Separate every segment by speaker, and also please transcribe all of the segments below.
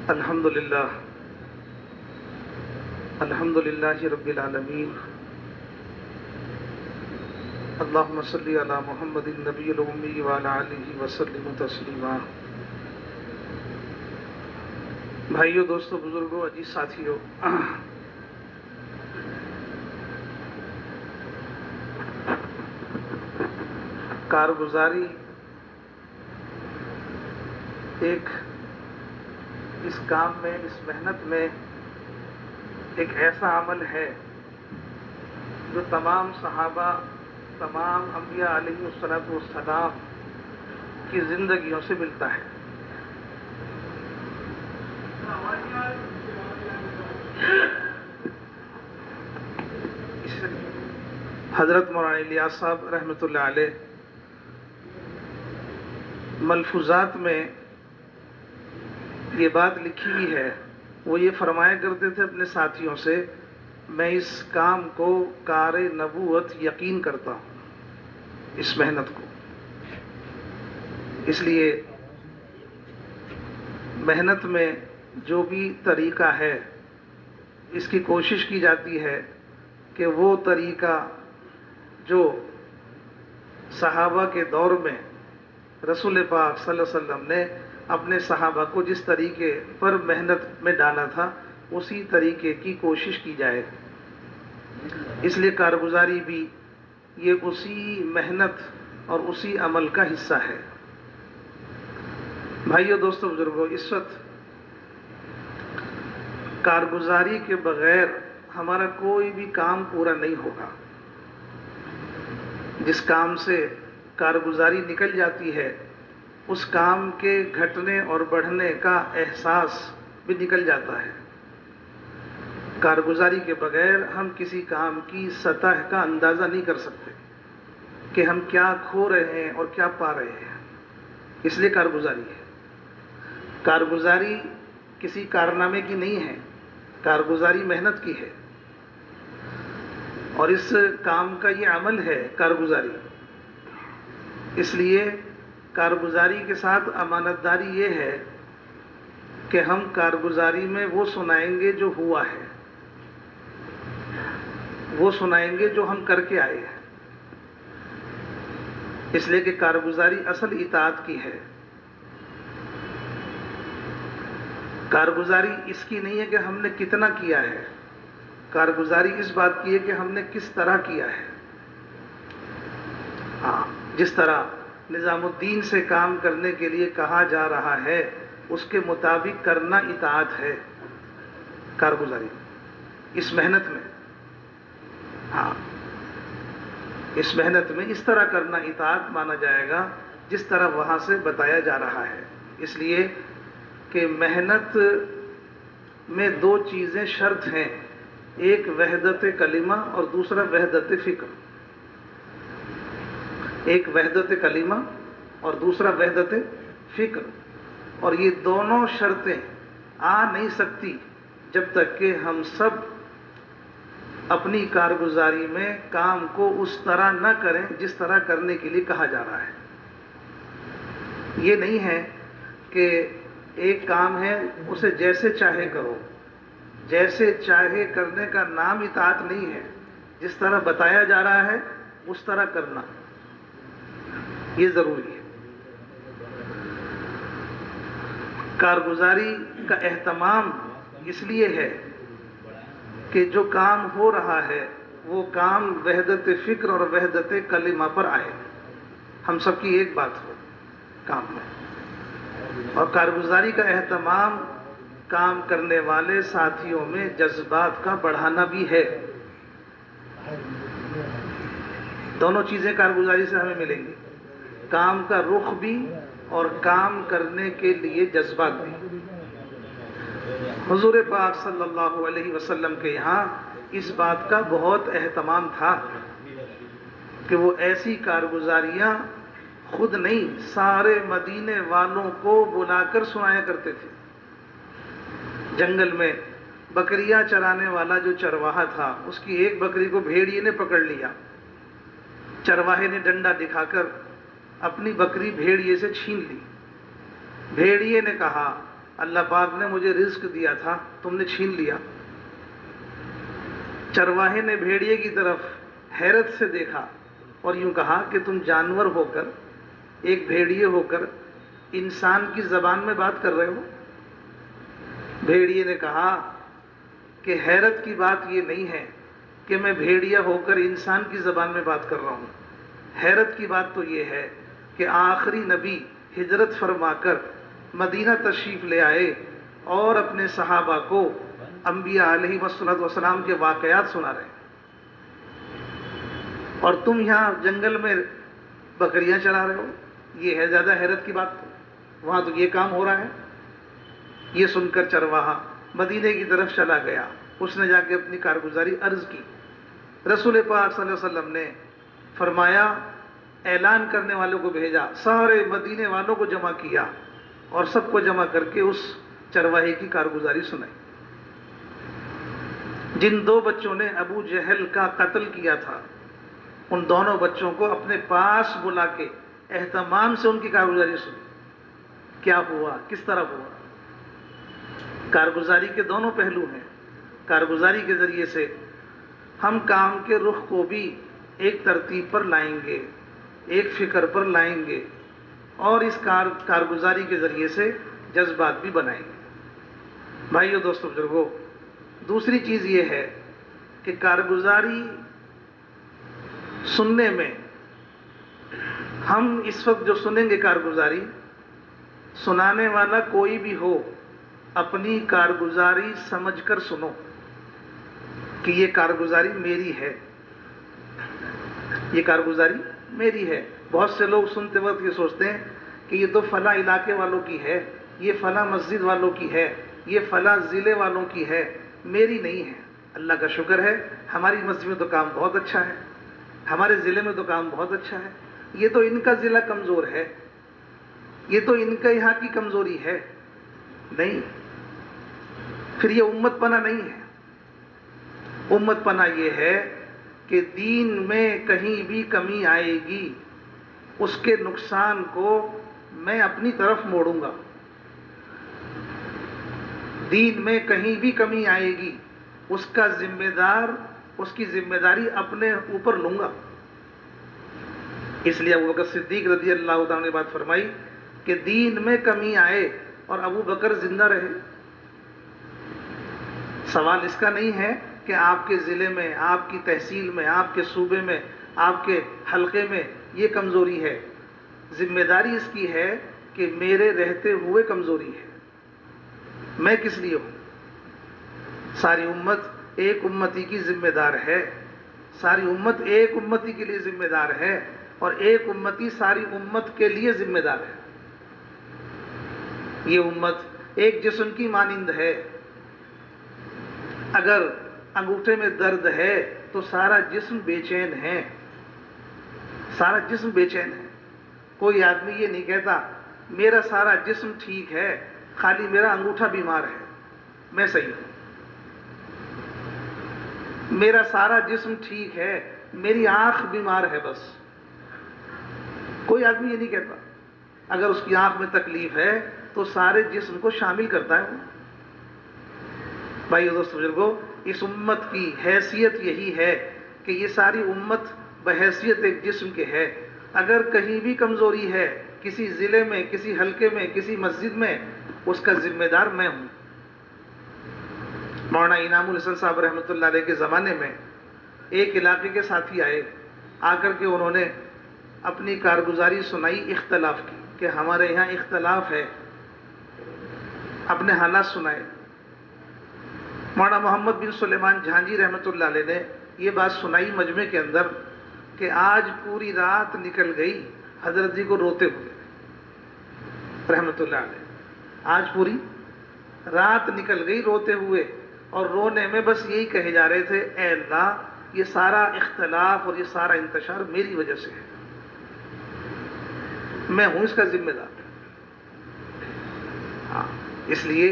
Speaker 1: الحمد للہ رب العالمین اللہم صلی علی محمد النبی الامی وعلی آلہ وسلم تسلیما۔ بھائیو، دوستو، بزرگوں، عزیز ساتھیو، کارگزاری ایک اس کام میں، اس محنت میں ایک ایسا عمل ہے جو تمام صحابہ، تمام انبیاء علیہ الصلوۃ والسلام کی زندگیوں سے ملتا ہے۔ حضرت مولانا الیاس صاحب رحمۃ اللہ علیہ ملفوظات میں یہ بات لکھی ہوئی ہے، وہ یہ فرمایا کرتے تھے اپنے ساتھیوں سے، میں اس کام کو کار نبوت یقین کرتا ہوں، اس محنت کو۔ اس لیے محنت میں جو بھی طریقہ ہے، اس کی کوشش کی جاتی ہے کہ وہ طریقہ جو صحابہ کے دور میں رسول پاک صلی اللہ علیہ وسلم نے اپنے صحابہ کو جس طریقے پر محنت میں ڈالا تھا، اسی طریقے کی کوشش کی جائے۔ اس لیے کارگزاری بھی یہ اسی محنت اور اسی عمل کا حصہ ہے۔ بھائیو، دوستو، بزرگوں، اس وقت کارگزاری کے بغیر ہمارا کوئی بھی کام پورا نہیں ہوگا۔ جس کام سے کارگزاری نکل جاتی ہے، اس کام کے گھٹنے اور بڑھنے کا احساس بھی نکل جاتا ہے۔ کارگزاری کے بغیر ہم کسی کام کی سطح کا اندازہ نہیں کر سکتے کہ ہم کیا کھو رہے ہیں اور کیا پا رہے ہیں۔ اس لیے کارگزاری ہے۔ کارگزاری کسی کارنامے کی نہیں ہے، کارگزاری محنت کی ہے، اور اس کام کا یہ عمل ہے کارگزاری۔ اس لیے کارگزاری کے ساتھ امانت داری یہ ہے کہ ہم کارگزاری میں وہ سنائیں گے جو ہوا ہے، وہ سنائیں گے جو ہم کر کے آئے ہیں۔ اس لیے کہ کارگزاری اصل اطاعت کی ہے۔ کارگزاری اس کی نہیں ہے کہ ہم نے کتنا کیا ہے، کارگزاری اس بات کی ہے کہ ہم نے کس طرح کیا ہے۔ جس طرح نظام الدین سے کام کرنے کے لیے کہا جا رہا ہے، اس کے مطابق کرنا اطاعت ہے کارگزاری اس محنت میں۔ اس محنت میں اس طرح کرنا اطاعت مانا جائے گا جس طرح وہاں سے بتایا جا رہا ہے۔ اس لیے کہ محنت میں دو چیزیں شرط ہیں، ایک وحدت کلمہ اور دوسرا وحدت فکر۔ ایک وحدت کلمہ اور دوسرا وحدت فکر، اور یہ دونوں شرطیں آ نہیں سکتی جب تک کہ ہم سب اپنی کارگزاری میں کام کو اس طرح نہ کریں جس طرح کرنے کے لیے کہا جا رہا ہے۔ یہ نہیں ہے کہ ایک کام ہے اسے جیسے چاہے کرو، جیسے چاہے کرنے کا نام اطاعت نہیں ہے۔ جس طرح بتایا جا رہا ہے اس طرح کرنا یہ ضروری ہے۔ کارگزاری کا اہتمام اس لیے ہے کہ جو کام ہو رہا ہے وہ کام وحدت فکر اور وحدت کلمہ پر آئے، ہم سب کی ایک بات ہو کام میں۔ اور کارگزاری کا اہتمام کام کرنے والے ساتھیوں میں جذبات کا بڑھانا بھی ہے۔ دونوں چیزیں کارگزاری سے ہمیں ملیں گی، کام کا رخ بھی اور کام کرنے کے لیے جذبات بھی۔ حضور پاک صلی اللہ علیہ وسلم کے یہاں اس بات کا بہت اہتمام تھا کہ وہ ایسی کارگزاریاں خود نہیں، سارے مدینے والوں کو بلا کر سنایا کرتے تھے۔ جنگل میں بکریاں چرانے والا جو چرواہا تھا، اس کی ایک بکری کو بھیڑیے نے پکڑ لیا۔ چرواہے نے ڈنڈا دکھا کر اپنی بکری بھیڑیے سے چھین لی۔ بھیڑیے نے کہا اللہ پاک نے مجھے رزق دیا تھا، تم نے چھین لیا۔ چرواہے نے بھیڑیے کی طرف حیرت سے دیکھا اور یوں کہا کہ تم جانور ہو کر، ایک بھیڑیے ہو کر انسان کی زبان میں بات کر رہے ہو؟ بھیڑیے نے کہا کہ حیرت کی بات یہ نہیں ہے کہ میں بھیڑیا ہو کر انسان کی زبان میں بات کر رہا ہوں، حیرت کی بات تو یہ ہے کہ آخری نبی ہجرت فرما کر مدینہ تشریف لے آئے اور اپنے صحابہ کو انبیاء علیہ والسلام کے واقعات سنا رہے ہیں، اور تم یہاں جنگل میں بکریاں چلا رہے ہو۔ یہ ہے زیادہ حیرت کی بات؟ وہاں تو یہ کام ہو رہا ہے۔ یہ سن کر چرواہا مدینے کی طرف چلا گیا، اس نے جا کے اپنی کارگزاری عرض کی۔ رسول پاک صلی اللہ علیہ وسلم نے فرمایا، اعلان کرنے والوں کو بھیجا، سارے مدینے والوں کو جمع کیا اور سب کو جمع کر کے اس چرواہے کی کارگزاری سنائی۔ جن دو بچوں نے ابو جہل کا قتل کیا تھا، ان دونوں بچوں کو اپنے پاس بلا کے اہتمام سے ان کی کارگزاری سنی، کیا ہوا، کس طرح ہوا۔ کارگزاری کے دونوں پہلو ہیں۔ کارگزاری کے ذریعے سے ہم کام کے رخ کو بھی ایک ترتیب پر لائیں گے، ایک فکر پر لائیں گے، اور اس کارگزاری کے ذریعے سے جذبات بھی بنائیں گے۔ بھائیو، دوستو، بزرگوں، دوسری چیز یہ ہے کہ کارگزاری سننے میں ہم اس وقت جو سنیں گے کارگزاری، سنانے والا کوئی بھی ہو، اپنی کارگزاری سمجھ کر سنو کہ یہ کارگزاری میری ہے، یہ کارگزاری میری ہے۔ بہت سے لوگ سنتے وقت یہ سوچتے ہیں کہ یہ تو فلاں علاقے والوں کی ہے، یہ فلاں مسجد والوں کی ہے، یہ فلاں ضلع والوں کی ہے، میری نہیں ہے۔ اللہ کا شکر ہے، ہماری مسجد میں تو کام بہت اچھا ہے، ہمارے ضلع میں تو کام بہت اچھا ہے۔ یہ تو ان کا ضلع کمزور ہے، یہ تو ان کا یہاں کی کمزوری ہے، نہیں، پھر یہ امت پناہ نہیں ہے۔ امت پناہ یہ ہے کہ دین میں کہیں بھی کمی آئے گی، اس کے نقصان کو میں اپنی طرف موڑوں گا۔ دین میں کہیں بھی کمی آئے گی، اس کا ذمہ دار، اس کی ذمہ داری اپنے اوپر لوں گا۔ اس لیے ابو بکر صدیق رضی اللہ تعالیٰ نے بات فرمائی کہ دین میں کمی آئے اور ابو بکر زندہ رہے۔ سوال اس کا نہیں ہے کہ آپ کے ضلع میں، آپ کی تحصیل میں، آپ کے صوبے میں، آپ کے حلقے میں یہ کمزوری ہے، ذمہ داری اس کی ہے کہ میرے رہتے ہوئے کمزوری ہے، میں کس لیے ہوں؟ ساری امت ایک امتی کی ذمہ دار ہے، ساری امت ایک امتی کے لیے ذمہ دار ہے، اور ایک امتی ساری امت کے لیے ذمہ دار ہے۔ یہ امت ایک جسم کی مانند ہے، اگر انگوٹھے میں درد ہے تو سارا جسم بے چین ہے، سارا جسم بے چین ہے۔ کوئی آدمی یہ نہیں کہتا میرا سارا جسم ٹھیک ہے، خالی میرا انگوٹھا بیمار ہے، میں صحیح ہوں۔ میرا سارا جسم ٹھیک ہے، میری آنکھ بیمار ہے، بس۔ کوئی آدمی یہ نہیں کہتا۔ اگر اس کی آنکھ میں تکلیف ہے تو سارے جسم کو شامل کرتا ہے وہ۔ بھائیو، دوستو، بزرگوں، اس امت کی حیثیت یہی ہے کہ یہ ساری امت بحیثیت ایک جسم کے ہے۔ اگر کہیں بھی کمزوری ہے، کسی ضلع میں، کسی حلقے میں، کسی مسجد میں، اس کا ذمہ دار میں ہوں۔ مولانا انعام الحسن صاحب رحمۃ اللہ علیہ کے زمانے میں ایک علاقے کے ساتھی آئے، آ کر کے انہوں نے اپنی کارگزاری سنائی اختلاف کی کہ ہمارے یہاں اختلاف ہے، اپنے حالات سنائے۔ مولانا محمد بن سلیمان جھانجی رحمۃ اللہ علیہ نے یہ بات سنائی مجمع کے اندر کہ آج پوری رات نکل گئی حضرت جی کو روتے ہوئے رحمۃ اللہ علیہ، آج پوری رات نکل گئی روتے ہوئے، اور رونے میں بس یہی کہے جا رہے تھے، اے اللہ، یہ سارا اختلاف اور یہ سارا انتشار میری وجہ سے ہے، میں ہوں اس کا ذمہ دار۔ ہاں، اس لیے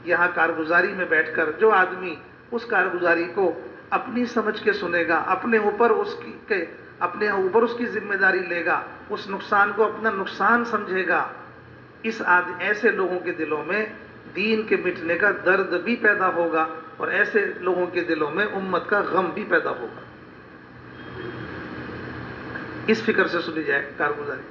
Speaker 1: یہاں کارگزاری میں بیٹھ کر جو آدمی اس کارگزاری کو اپنی سمجھ کے سنے گا، اپنے اوپر اس کی ذمہ داری لے گا، اس نقصان کو اپنا نقصان سمجھے گا، ایسے لوگوں کے دلوں میں دین کے مٹنے کا درد بھی پیدا ہوگا اور ایسے لوگوں کے دلوں میں امت کا غم بھی پیدا ہوگا. اس فکر سے سنی جائے کارگزاری.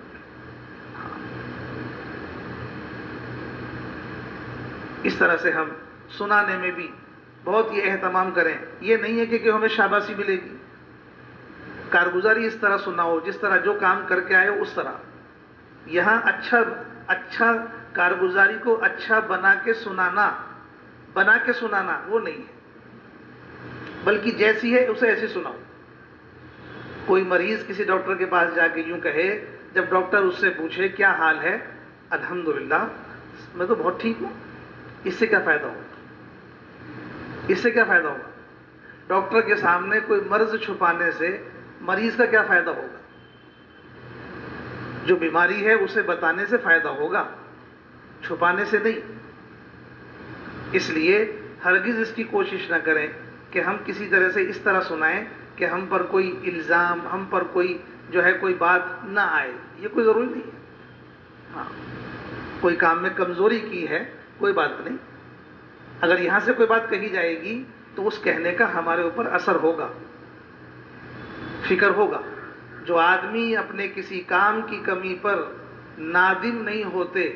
Speaker 1: اس طرح سے ہم سنانے میں بھی بہت یہ اہتمام کریں. یہ نہیں ہے کہ ہمیں شاباشی ملے گی. کارگزاری اس طرح سناؤ جس طرح جو کام کر کے آئے ہو اس طرح. یہاں اچھا کارگزاری کو اچھا بنا کے سنانا وہ نہیں ہے، بلکہ جیسی ہے اسے ایسی سناؤ. کوئی مریض کسی ڈاکٹر کے پاس جا کے یوں کہے، جب ڈاکٹر اس سے پوچھے کیا حال ہے، الحمدللہ میں تو بہت ٹھیک ہوں. اس سے کیا فائدہ ہوگا؟ ڈاکٹر کے سامنے کوئی مرض چھپانے سے مریض کا کیا فائدہ ہوگا؟ جو بیماری ہے اسے بتانے سے فائدہ ہوگا، چھپانے سے نہیں. اس لیے ہرگز اس کی کوشش نہ کریں کہ ہم کسی طرح سے اس طرح سنائیں کہ ہم پر کوئی الزام، ہم پر کوئی کوئی بات نہ آئے. یہ کوئی ضروری نہیں ہے. ہاں، کوئی کام میں کمزوری کی ہے کوئی بات نہیں. اگر یہاں سے کوئی بات کہی جائے گی تو اس کہنے کا ہمارے اوپر اثر ہوگا، فکر ہوگا. جو آدمی اپنے کسی کام کی کمی پر نادم نہیں ہوتے،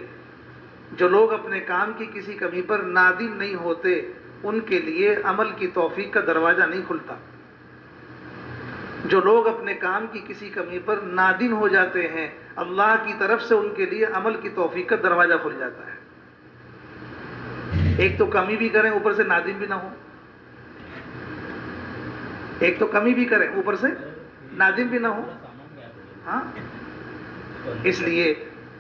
Speaker 1: جو لوگ اپنے کام کی کسی کمی پر نادم نہیں ہوتے، ان کے لیے عمل کی توفیق کا دروازہ نہیں کھلتا. جو لوگ اپنے کام کی کسی کمی پر نادم ہو جاتے ہیں، اللہ کی طرف سے ان کے لیے عمل کی توفیق کا دروازہ کھل جاتا ہے. ایک تو کمی بھی کریں اوپر سے نادم بھی نہ ہو، ایک تو کمی بھی کریں اوپر سے نادم بھی نہ ہو. ہاں، اس لیے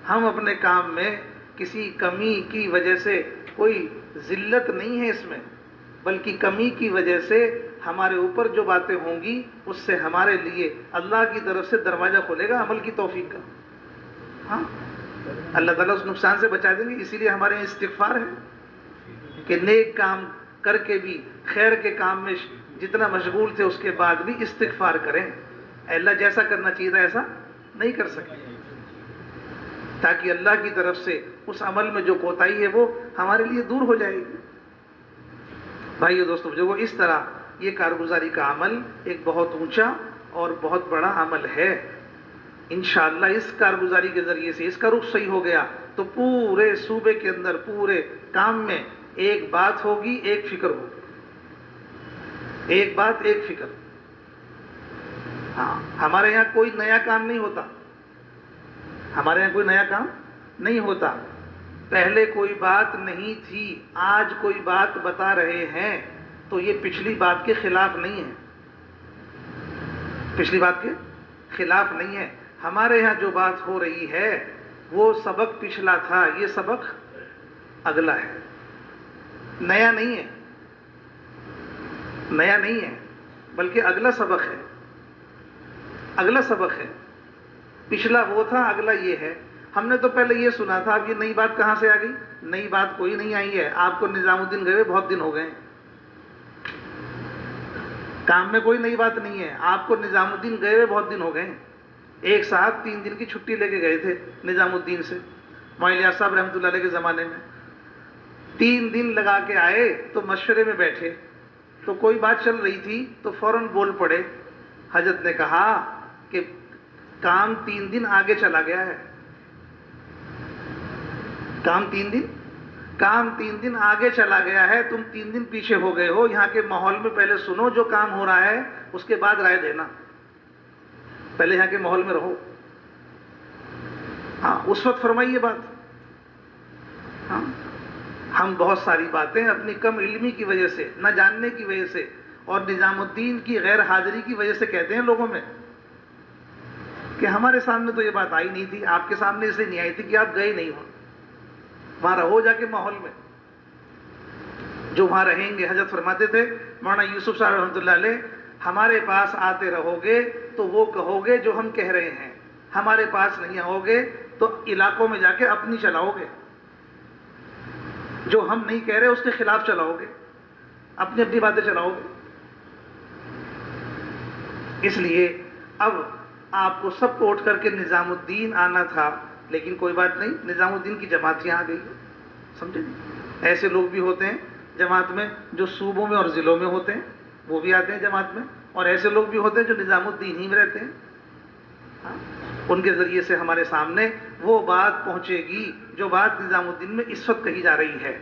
Speaker 1: ہم اپنے کام میں کسی کمی کی وجہ سے، کوئی ذلت نہیں ہے اس میں، بلکہ کمی کی وجہ سے ہمارے اوپر جو باتیں ہوں گی اس سے ہمارے لیے اللہ کی طرف سے دروازہ کھلے گا عمل کی توفیق کا. ہاں، اللہ تعالیٰ اس نقصان سے بچا دیں گے. اسی لیے ہمارے یہاں استغفار ہے کہ نیک کام کر کے بھی خیر کے کام میں جتنا مشغول تھے اس کے بعد بھی استغفار کریں. اللہ جیسا کرنا چاہیے تھا ایسا نہیں کر سکے، تاکہ اللہ کی طرف سے اس عمل میں جو کوتاہی ہے وہ ہمارے لیے دور ہو جائے گی. بھائیو دوستو، جو وہ اس طرح یہ کارگزاری کا عمل ایک بہت اونچا اور بہت بڑا عمل ہے. انشاءاللہ اس کارگزاری کے ذریعے سے اس کا رخ صحیح ہو گیا تو پورے صوبے کے اندر پورے کام میں ایک بات ہوگی، ایک فکر ہوگی. ایک بات، ایک فکر. ہاں، ہمارے یہاں کوئی نیا کام نہیں ہوتا. ہمارے یہاں کوئی نیا کام نہیں ہوتا. پہلے کوئی بات نہیں تھی، آج کوئی بات بتا رہے ہیں تو یہ پچھلی بات کے خلاف نہیں ہے. پچھلی بات کے خلاف نہیں ہے. ہمارے یہاں جو بات ہو رہی ہے وہ سبق پچھلا تھا، یہ سبق اگلا ہے. نیا نہیں ہے، نیا نہیں ہے، بلکہ اگلا سبق ہے. اگلا سبق ہے. پچھلا وہ تھا، اگلا یہ ہے. ہم نے تو پہلے یہ سنا تھا. اب یہ نئی بات کہاں سے آ گئی؟ نئی بات کوئی نہیں آئی ہے. آپ کو نظام الدین گئے بہت دن ہو گئے ہیں. کام میں کوئی نئی بات نہیں ہے. آپ کو نظام الدین گئے ہوئے بہت دن ہو گئے ہیں. ایک صاحب 3 دن کی چھٹی لے کے گئے تھے نظام الدین سے، معلیات صاحب رحمۃ اللہ علیہ کے زمانے میں. 3 دن لگا کے آئے تو مشورے میں بیٹھے تو کوئی بات چل رہی تھی تو فوراً بول پڑے. حضرت نے کہا کہ کام 3 دن آگے چلا گیا ہے. کام 3 دن آگے چلا گیا ہے. تم 3 دن پیچھے ہو گئے ہو. یہاں کے ماحول میں پہلے سنو جو کام ہو رہا ہے، اس کے بعد رائے دینا. پہلے یہاں کے ماحول میں رہو. ہاں، اس وقت فرمائیے بات. ہاں، ہم بہت ساری باتیں اپنی کم علمی کی وجہ سے، نہ جاننے کی وجہ سے اور نظام الدین کی غیر حاضری کی وجہ سے کہتے ہیں لوگوں میں کہ ہمارے سامنے تو یہ بات آئی نہیں تھی. آپ کے سامنے اس لیے نہیں آئی تھی کہ آپ گئے نہیں ہو. وہاں رہو جا کے ماحول میں. جو وہاں رہیں گے، حضرت فرماتے تھے مولانا یوسف صاحب رحمۃ اللہ علیہ، ہمارے پاس آتے رہو گے تو وہ کہو گے جو ہم کہہ رہے ہیں. ہمارے پاس نہیں آؤ گے تو علاقوں میں جا کے اپنی چلاؤ گے. جو ہم نہیں کہہ رہے اس کے خلاف چلاؤ گے، اپنی اپنی باتیں چلاؤ گے. اس لیے اب آپ کو سب کو اٹھ کر کے نظام الدین آنا تھا، لیکن کوئی بات نہیں، نظام الدین کی جماعت یہاں آ گئی. سمجھے؟ ایسے لوگ بھی ہوتے ہیں جماعت میں جو صوبوں میں اور ضلعوں میں ہوتے ہیں، وہ بھی آتے ہیں جماعت میں، اور ایسے لوگ بھی ہوتے ہیں جو نظام الدین ہی میں رہتے ہیں. ان کے ذریعے سے ہمارے سامنے وہ بات پہنچے گی جو بات نظام الدین میں اس وقت کہی جا رہی ہے.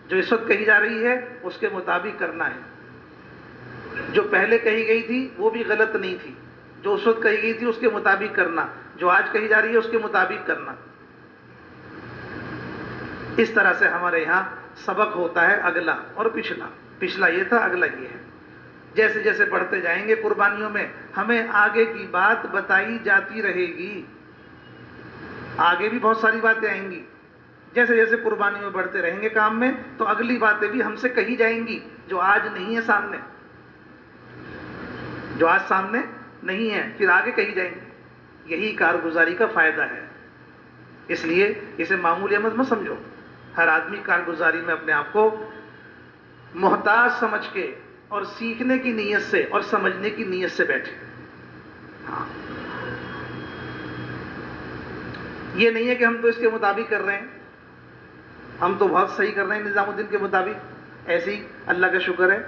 Speaker 1: جو اس وقت کہی جا رہی ہے اس کے مطابق کرنا ہے. جو پہلے کہی گئی تھی وہ بھی غلط نہیں تھی، جو اس وقت کہی گئی تھی اس کے مطابق کرنا، جو آج کہی جا رہی ہے اس کے مطابق کرنا. اس طرح سے ہمارے یہاں سبق ہوتا ہے اگلا اور پچھلا. پچھلا یہ تھا، اگلا یہ ہے. جیسے جیسے پڑھتے جائیں گے قربانیوں میں ہمیں آگے کی بات بتائی جاتی رہے گی. آگے بھی بہت ساری باتیں آئیں گی. جیسے جیسے قربانیوں میں بڑھتے رہیں گے کام میں تو اگلی باتیں بھی ہم سے کہی جائیں گی جو آج نہیں ہے سامنے، جو آج سامنے نہیں ہے، پھر آگے کہی جائیں گی. یہی کارگزاری کا فائدہ ہے. اس لیے اسے معمولی امر مت سمجھو. ہر آدمی کارگزاری میں اپنے آپ کو محتاج سمجھ کے اور سیکھنے کی نیت سے اور سمجھنے کی نیت سے بیٹھے. ہاں، یہ نہیں ہے کہ ہم تو اس کے مطابق کر رہے ہیں، ہم تو بہت صحیح کر رہے ہیں نظام الدین کے مطابق، ایسے ہی اللہ کا شکر ہے.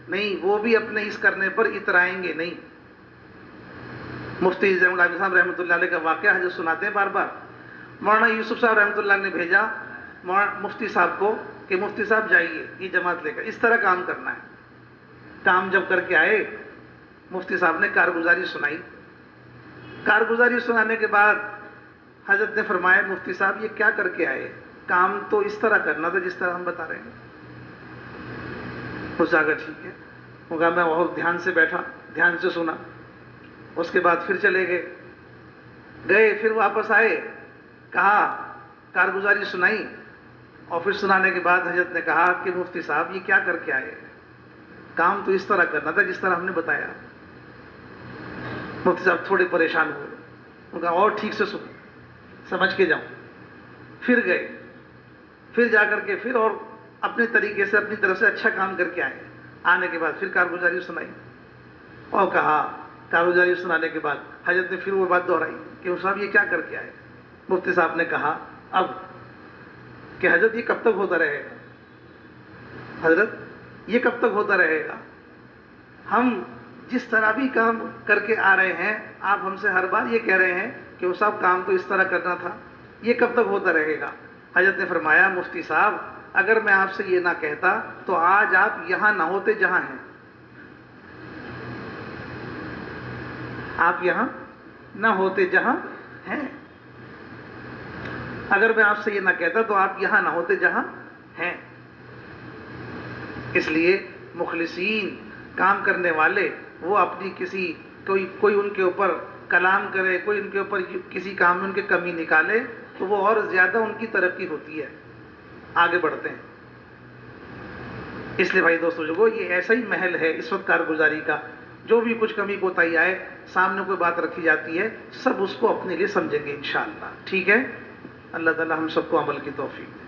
Speaker 1: نہیں، وہ بھی اپنے اس کرنے پر اترائیں گے نہیں. مفتی زین العابدین صاحب رحمۃ اللہ علیہ کا واقعہ حضرت سناتے ہیں بار بار. مولانا یوسف صاحب رحمۃ اللہ نے بھیجا مفتی صاحب کو کہ مفتی صاحب جائیے یہ جماعت لے کر اس طرح کام کرنا ہے. کام جب کر کے آئے مفتی صاحب نے کارگزاری سنائی. کارگزاری سنانے کے بعد حضرت نے فرمایا مفتی صاحب یہ کیا کر کے آئے؟ کام تو اس طرح کرنا تھا جس طرح ہم بتا رہے ہیں. اس جگہ ٹھیک ہے. وہ کہا میں بہت دھیان سے بیٹھا، دھیان سے سنا. اس کے بعد پھر چلے گئے، پھر واپس آئے، کہا کارگزاری سنائی، اور پھر سنانے کے بعد حضرت نے کہا کہ مفتی صاحب یہ کیا کر کے آئے؟ کام تو اس طرح کرنا تھا جس طرح ہم نے بتایا. مفتی صاحب تھوڑے پریشان ہوئے. وہ کہا اور ٹھیک سے سن، سمجھ کے جاؤں. پھر گئے، پھر جا کر کے پھر اور اپنے طریقے سے اپنی طرف سے اچھا کام کر کے آئے. آنے کے بعد پھر کارگزاری سنائی اور کہا کارگزاری سنانے کے بعد حضرت نے پھر وہ بات دہرائی کہ وہ صاحب یہ کیا کر کے آئے؟ مفتی صاحب نے کہا اب کہ حضرت یہ کب تک ہوتا رہے گا؟ حضرت یہ کب تک ہوتا رہے گا؟ ہم جس طرح بھی کام کر کے آ رہے ہیں آپ ہم سے ہر بار یہ کہہ رہے ہیں کہ وہ صاحب کام تو اس طرح کرنا تھا، یہ کب تک ہوتا رہے گا؟ حضرت نے فرمایا مفتی صاحب اگر میں آپ سے یہ نہ کہتا تو آج آپ یہاں نہ ہوتے جہاں ہیں. آپ یہاں نہ ہوتے جہاں ہیں. اگر میں آپ سے یہ نہ کہتا تو آپ یہاں نہ ہوتے جہاں ہیں. اس لیے مخلصین کام کرنے والے وہ اپنی کوئی ان کے اوپر کلام کرے، کوئی ان کے اوپر کسی کام میں ان کی کمی نکالے تو وہ اور زیادہ ان کی ترقی ہوتی ہے، آگے بڑھتے ہیں. اس لیے بھائی دوستو لوگوں یہ ایسا ہی محل ہے اس وقت کارگزاری کا. جو بھی کچھ کمی کوتاہی آئے، سامنے کوئی بات رکھی جاتی ہے، سب اس کو اپنے لیے سمجھیں گے انشاءاللہ. ٹھیک ہے؟ اللہ تعالی ہم سب کو عمل کی توفیق دے.